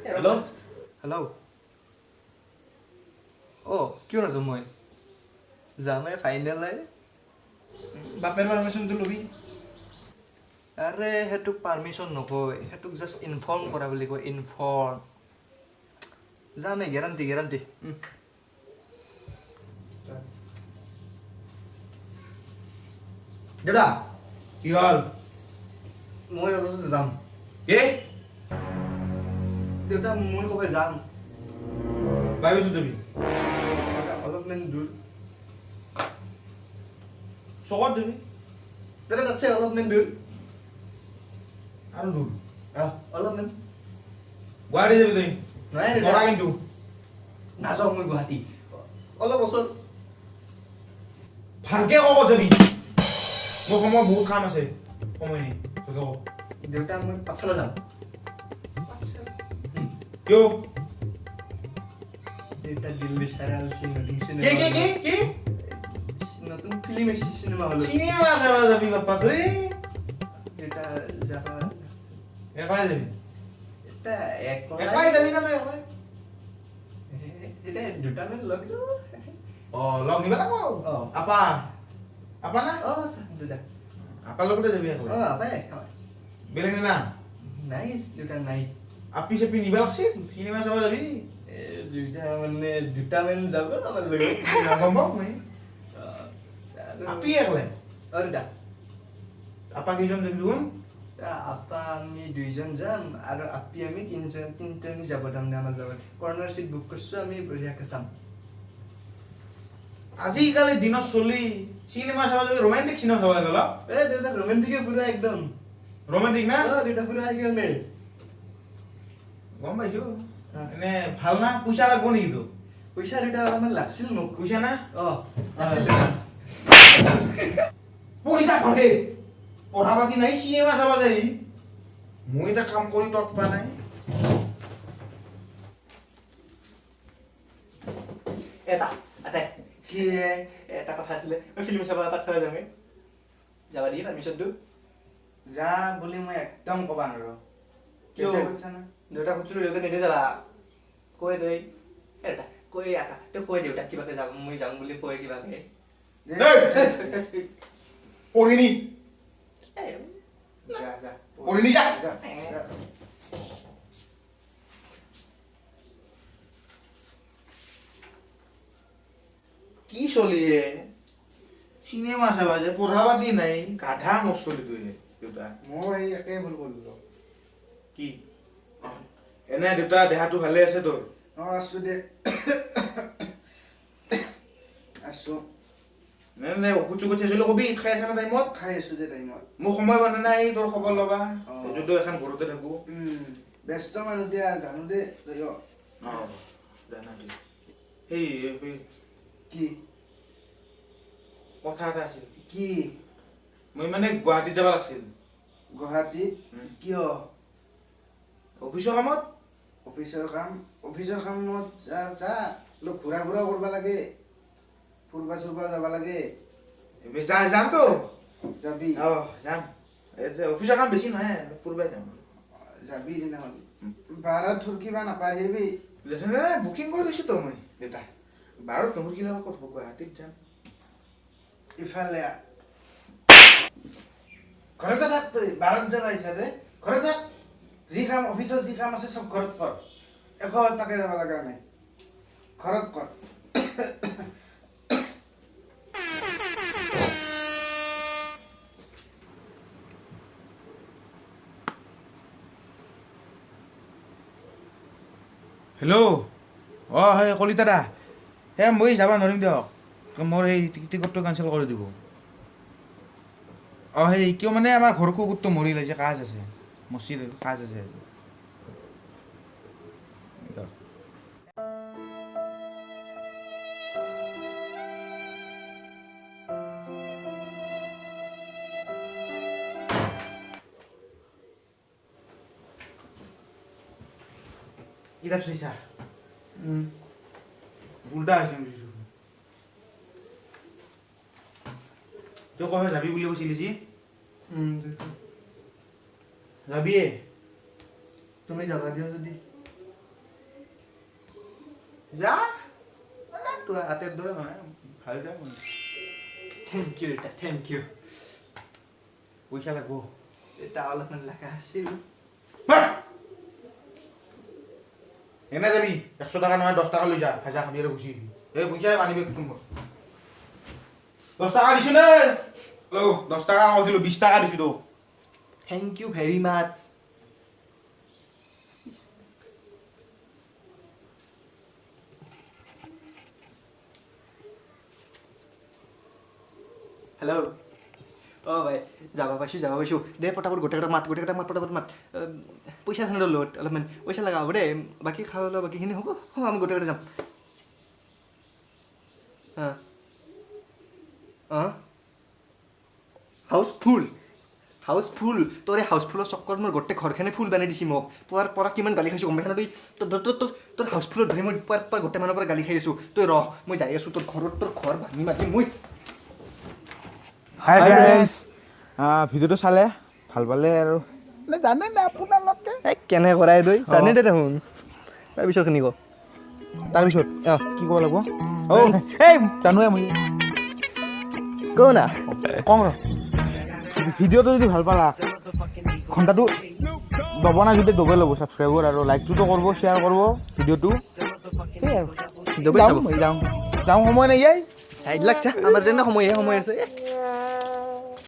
Hello' hello' অঁ কিয় নাযাম মই যামেই ফাইনেল বাপেৰ পাৰ্মিশ্যনটো ল'বি আৰে সেইটোক পাৰ্মিশ্যন নকয় সেইটোক জাষ্ট ইনফৰ্ম কৰা বুলি কয় ইনফৰ্ম যামেই গেৰাণ্টি গেৰাণ্টি দেউতা কি হ'ল মই অৱশ্যে যাম কি দেউতা মই ক'ব যাম ভাবিছো তুমি দেউতা অলপমান দূৰ চকত তুমি দেউতা তাতছে অলপমান দূৰ আৰু দূৰ অলপমান গুৱাহাটী যাবি তুমি নাই নৰা কিন্তু নাযাওঁ মই গুৱাহাটী অলপ ওচৰত ভালকে ক'ব যাবি মোৰ সময় বহুত কাম আছে সময় নেই ভালকে ক'ব দেউতা মই পাঠশালা যাম কিয় দেউতা দিল বিচাৰা নতুন কি চিনেমা কি কি কি নতুন ফিল্ম আহিছে চিনেমা হলত চিনেমা চাব যাবি বাপ্পা তই দেউতা যাবা একলাই যাবি এটা একলাই যাবি না তই একলাই এতিয়া দুটামান লগ যাব লগ নিবা লাগব অঁ। আপা আপা না অঁ দেউতা আপাৰ লগতে যাবি একলাই অঁ আপাই বেলেগ না নাই দেউতা নাই আপি চাপি নিবা লাগছিল চিনেমা চাব যাবি দুটামান যাব আমাৰ লগত গম পাওঁ মই আপি একলাই অঁ দেউতা আপা কেইজন যাবি দেখোন আপা আমি দুইজন যাম আৰু আপি আমি তিনিজনী যাব তাৰমানে আমাৰ লগত কৰ্ণাৰ চিট বুক কৰিছোঁ আমি বঢ়িয়াকৈ চাম আজিকালি দিনত চলি চিনেমা চাব যাবি ৰোমান্টিক চিনেমা চাব লাগে অলপ দেউতা ৰোমেণ্টিকে পুৰা একদম ৰোমান্টিক না দেউতা পুৰা সেইকাৰণে গম পাইছো এনে ভাল না পইচা লাগব নেকি তোক পইচা দেউতা অলপমান লাগছিল মোক পইচা না অঁ লাগছিল দেউতা পঢ়ি থাক ভালকে পঢ়া পাতি নাই চিনেমা চাব যাই মই এটা কাম কৰি তত পোৱা নাই এটা কি এটা কথা আছিলে মই ফিল্ম চাব পাঠশালা যাওঁগৈ যাবা দিয়ে পাৰ্মিশ্যনটো যা বুলি মই একদম ক'বা নোৱাৰো কিয়? দেউতাই কৈছে না দেউতা সুধিছিলোঁ দেউতা নিদে যাবা কৈ দেই এটা কৈ আকা তই কৈ দেউতাক কিবাকে যাম মই যাম বুলি কৈ কিবাকে পঢ়িনি যা যা পঢ়িনি যা যা, যা। কি চলিয়ে চিনেমা চাবা যে পঢ়া পাতি নাই গাধা মস্তলি তুই দেউতা মই এই একে ভুল কৰিলো কি এনে দেউতা দেহাটো ভালে আছে তোৰ অঁ আছো দে আছো নে ঔষধ চৌষধ চেচিলে কবি খাই আছে না টাইমত খাই আছো দে টাইমত মোক সময় বনা নাই তোৰ খবৰ ল'বা অঁ। যদিও এখন ঘৰতে থাকো ব্যস্ত মানুহ দিয়া জানো দে তই জানা দে সেই কি কথা এটা আছিল কি মই মানে গুৱাহাটীত যাব লাগিছিল গুৱাহাটীত কিয় অফিচৰ কামত অফিচৰ কামত যা যা অলপ ঘূৰা ফুৰা কৰিব লাগে ফুৰবা চুৰবা যাব লাগে যামতো যাবি যাম অফিচৰ কাম বেছি নহয় ফুৰবাই যাম যাবি তেনেহ'লে বাৰত থুৰকিবা নাপাৰিবি বুকিং কৰি লৈছোঁ তো মই দেউতা বাৰত নুসুৰকিলে ক'ত হ'ব গুৱাহাটীত যাম ইফালে ঘৰতে থাক তই বাৰত যাবা হিচাপে ঘৰতে থাক যি কাম অফিচৰ যি কাম আছে চব ঘৰত কৰ একো তাকে যাব লগা নাই ঘৰত কৰ হেল্ল' অঁ হয় কলিতা দা মই যাব নোৱাৰিম দিয়ক মোৰ সেই টিকটটো কেঞ্চেল কৰি দিব সেই কিয় মানে আমাৰ ঘৰ কুকুৰটো মৰিল যে কাজ আছে মচিৰ কাজ আছে কিতাপ চাইছা উল্টা হৈছে তই কয় যাবি বুলি কৈছিলি যি যাবিয়ে তুমি যাবা দিয় যদি যা তোৰ হাতেৰ দৰে নহয় ভাল যা থেংক ইউ এটা থেংক ইউ পইচা লাগব এটা অলপমান লাগা আছিল এনে যাবি 100 টাকা নহয় 10 টাকা লৈ যা ভাজা খাবি আৰু গুচি আহিবি এই পইচাই মানিবে তোমাৰ 10 টাকা দিছো নে হেল্ল 10 টাকা কৈছিলো 20 টাকা দিছো তো thank you very much hello' অঁ ভাই যাব পাইছোঁ দে পটাপট গোটেইকেইটা মাত পটাপট মাত পইচা চানৰ লগত অলপমান পইচা লগা হ'ব দেই বাকী খাব লোৱা বাকীখিনি হ'ব আমি গোটেইকেইটা যাম অঁ হাউচফুল তোৰ এই হাউচফুলৰ চক্কৰত মোৰ গোটেই ঘৰখনে ফুল বানাই দিছি মোক পুৱাৰ পৰা কিমান গালি খাইছোঁ গম পাইছা তই তোৰ হাউচফুলত ধৰি মই পুৱাৰ পৰা গোটেই মানুহৰ পৰা গালি খাই আছোঁ তই ৰহ মই যাই আছোঁ তোৰ ঘৰত তোৰ ঘৰ ভাঙি মাতি মই হাই ফ্ৰেণ্ডছ ভিডিঅ'টো চালে ভাল পালে আৰু জানে নে আপোনালোকে কেনে কৰাই দৈ জানে দে দেখোন তাৰপিছতখিনি ক তাৰপিছত অঁ কি ক'ব লাগিব অ' এই জানোৱে মই ক না কওঁ ৰ ভিডিঅ'টো যদি ভাল পালা ঘণ্টাটো দবনা যদি দবাই ল'ব ছাবস্ক্ৰাইবৰ আৰু লাইকটোতো কৰিব শ্বেয়াৰ কৰিব ভিডিঅ'টো সেই আৰু যাওঁ সময় নাই ইয়াই চাইড লাগছা আমাৰ যেনে সময় আছে